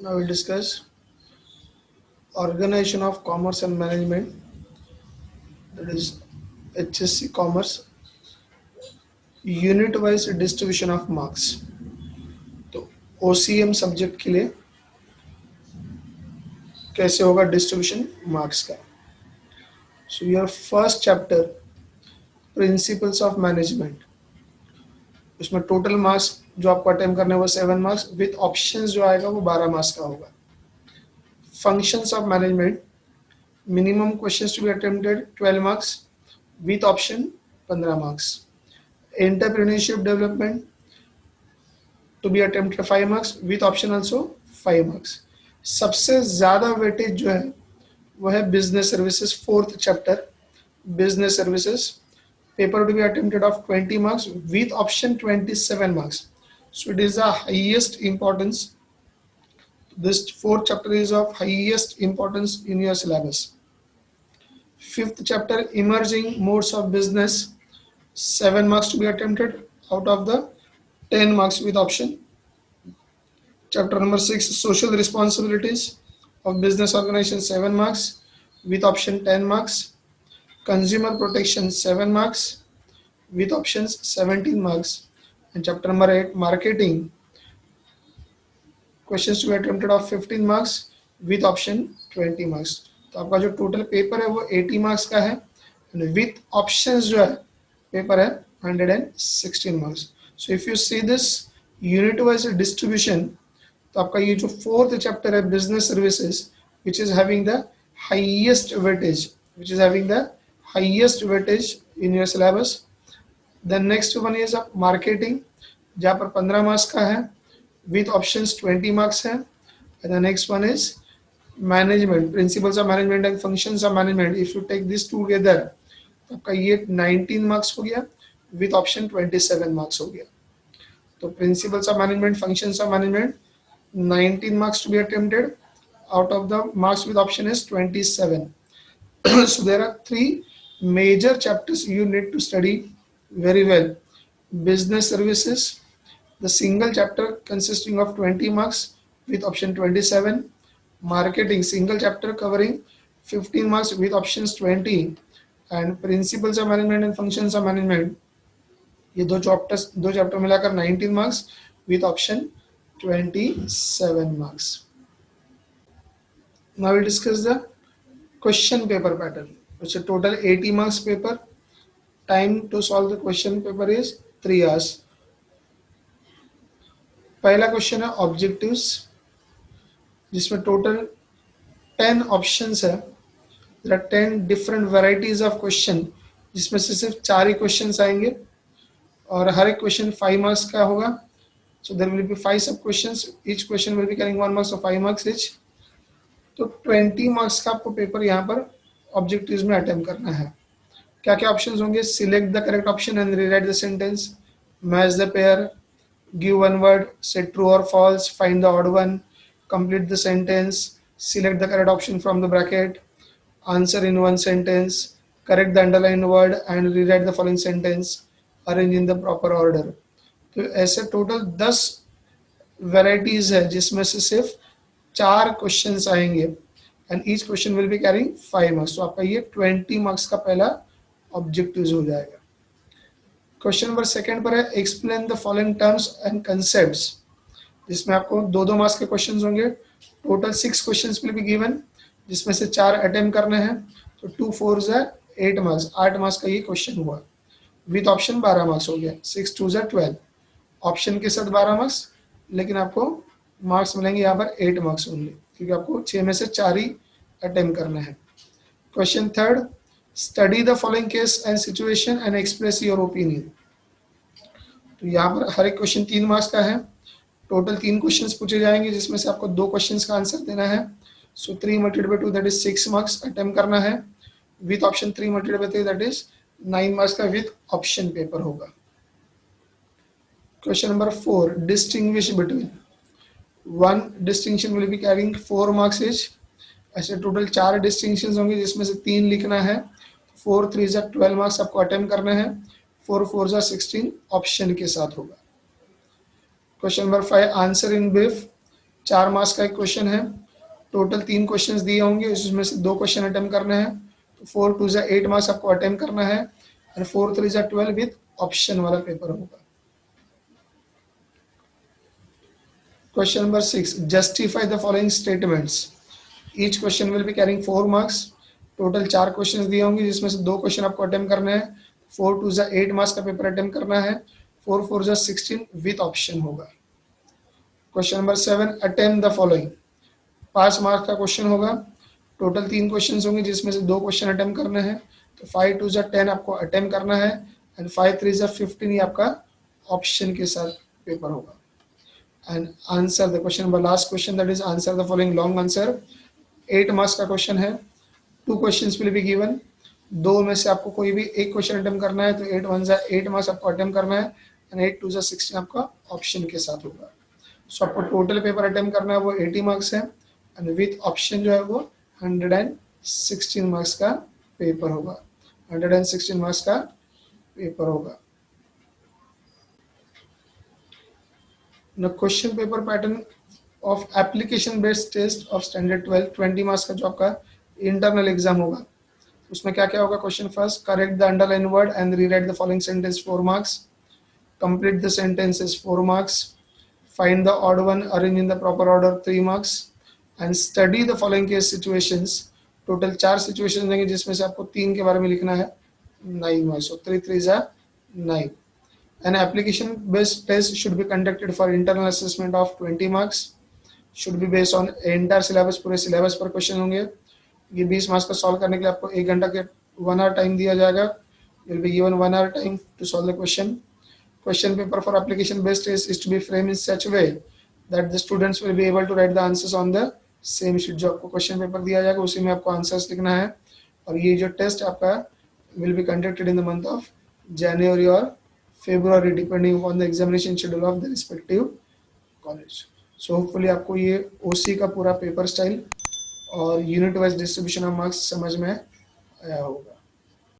Now we'll discuss organization of commerce and management, that is HSC commerce, unit wise distribution of marks. तो OCM subject के लिए कैसे होगा distribution marks का। So your first chapter principles of management, उसमें total marks जो आपको attempt करने वो 7 मार्क्स विथ ऑप्शंस जो आएगा वो 12 मार्क्स का होगा। Functions of management, minimum questions to be attempted 12 marks with option 15 marks. Entrepreneurship development to be attempted 5 marks with option also 5 marks. सबसे ज़्यादा वेटेज जो है वो है business services, fourth chapter business services, paper to be attempted of 20 marks with option 27 marks. So it is the highest importance. This fourth chapter is of highest importance in your syllabus. Fifth chapter emerging modes of business, 7 marks to be attempted out of the 10 marks with option. Chapter number 6 social responsibilities of business organization, 7 marks with option 10 marks. Consumer protection, 7 marks with options 17 marks. And chapter number 8 marketing, questions to be attempted of 15 marks with option 20 marks. तो आपका जो total paper है वो 80 marks का है, with options जो है paper है 116 marks. So if you see this unit wise distribution, तो आपका ये जो फोर्थ चैप्टर है business services which is having the highest weightage in your syllabus. The next one is marketing, जहाँ पर 15 मार्क्स का है with options 20 मार्क्स है। And the next one is management, principles of management and functions of management. If you take this together, तो आपका ये 19 marks हो गया with option 27 मार्क्स हो गया। तो principles of management, functions of management, 19 marks to be attempted out of the marks with option is 27. So there are 3 major chapters you need to study very well. Business services, the single chapter consisting of 20 marks with option 27. Marketing, single chapter covering 15 marks with options 20. And principles of management and functions of management, ये दो chapter मिलाकर 19 marks with option 27 marks. Now we discuss the question paper pattern. It's a total 80 marks paper. Time to solve the question paper is 3 hours. पहला question है objectives, जिसमें total 10 options है। There are 10 different varieties of question, जिसमें से सिर्फ 4 ही questions आएंगे और हर एक क्वेश्चन 5 मार्क्स का होगा। सो देयर विल बी 5 सब questions, each question will be carrying 1 marks और 5 मार्क्स ईच। तो 20 मार्क्स का आपको पेपर यहाँ पर ऑब्जेक्टिव्स में अटेम्प्ट करना है। क्या क्या ऑप्शंस होंगे? Select the correct option and rewrite the sentence, match the pair, give one word, say true और false, find the odd one, complete the sentence, select the correct option from the bracket, answer in one sentence, correct the underline word and rewrite the following sentence, arrange in the proper order. तो ऐसे total 10 varieties है, जिसमें से सिर्फ 4 questions आएंगे and each question will be carrying 5 marks. तो आपका ये 20 मार्क्स का पहला ऑब्जेक्टिव्स हो जाएगा। क्वेश्चन नंबर सेकंड पर है explain the following terms and concepts, जिसमें आपको 2-2 मार्क्स के क्वेश्चंस होंगे। Total 6 questions will be given, जिसमें से 4 अटेम्प्ट करने हैं। तो 2 4 है 8 मार्क्स, 8 मार्क्स का ये क्वेश्चन हुआ विथ ऑप्शन 12 मार्क्स हो गया। 6 2 12, ऑप्शन के साथ 12 मार्क्स, लेकिन आपको मार्क्स मिलेंगे यहाँ पर 8 मार्क्स ओनली, क्योंकि आपको 6 में से 4 ही अटेम्प्ट करने हैं। Question third, study the following case and situation and express your opinion. तो यहाँ पर हर एक क्वेश्चन 3 मार्क्स का है। टोटल 3 क्वेश्चंस पूछे जाएंगे, जिसमें से आपको 2 क्वेश्चंस का आंसर देना है। सो 3 multiplied by 2 that is 6 marks attempt करना है with option 3 multiplied by 3 that is 9 marks का विथ ऑप्शन पेपर होगा। Question number 4, distinguish between, 1 distinction will be carrying 4 marks etch. ऐसे टोटल 4 डिस्टिंक्शंस होंगे, जिसमें से 3 लिखना है। 4 3 12 मार्क्स आपको अटेम्प्ट करने हैं। 4 4 16 ऑप्शन के साथ होगा। Question number 5, answer in brief, 4 marks का एक क्वेश्चन है, टोटल 3 क्वेश्चंस दिए होंगे, उसमें से 2 क्वेश्चन अटेम्प्ट करना है, तो 4 2 जा 8 मार्क्स आपको अटेम्प्ट करना है, और 4 3 जा 12 विद ऑप्शन वाला पेपर होगा। Question number 6, justify the following statements. Each question will be carrying 4 marks, total 4 question दिए होंगे, जिसमें से 2 क्वेश्चन आपको अटेम्प्ट करना है, 4 2 जा 8 मार्क्स का पेपर अटेम्प्ट करना है, 4 4 जा 16 विद ऑप्शन होगा। Question number 7, attempt the following. 5 marks का क्वेश्चन होगा, टोटल 3 क्वेश्चन होंगे, जिसमें से 2 क्वेश्चन अटेम्प्ट करने हैं, तो 5 2 जा 10 आपको अटेम्प्ट करना है, एंड 5 3 जा 15 ये आपका ऑप्शन के साथ पेपर होगा। And answer the question number last question, that is answer the following long answer. 8 marks का क्वेश्चन है, 2 क्वेश्चंस विल बी गिवन, 2 में से आपको कोई भी एक क्वेश्चन अटेम्प्ट करना है, तो 8 1 जा 8 मार्क्स आपको अटेम्प्ट करना है, एंड 8 2 जा 16 आपका ऑप्शन के साथ होगा। सो आपको टोटल पेपर अटेम्प्ट करना है वो 80 मार्क्स है, एंड विथ ऑप्शन जो है वो 116 मार्क्स का पेपर होगा, 116 मार्क्स का पेपर होगा। ना question paper pattern of application based test of standard 12, 20 marks का जो आपका इंटरनल एग्जाम होगा, उसमें क्या क्या होगा। Question first, correct the underline word and rewrite the following sentence 4 marks, complete the sentences 4 marks, find the odd one arranged in the proper order 3 marks, and study the following case situations। Total 4 situation देंगे, जिसमें से आपको 3 के बारे में लिखना है, 9 marks, so 3 3 जा 9। An application based test should be conducted for internal assessment of 20 marks, should be based on entire syllabus, पूरे सिलेबस पर क्वेश्चन होंगे। ये 20 मार्क्स का सॉल्व करने के लिए आपको 1 घंटा के 1 आवर टाइम दिया जाएगा, you will be given 1 hour time to solve the question। Question paper for application based test is to be framed in such a way that the students will be able to write the answers on the same sheet। जो आपको question paper दिया जाएगा उसी में आपको answers लिखना है, और ये जो टेस्ट आपका will be conducted in the month of January or February depending upon the examination schedule of the respective college। So hopefully आपको ये OC का पूरा पेपर स्टाइल और unit wise distribution of marks समझ में आया होगा।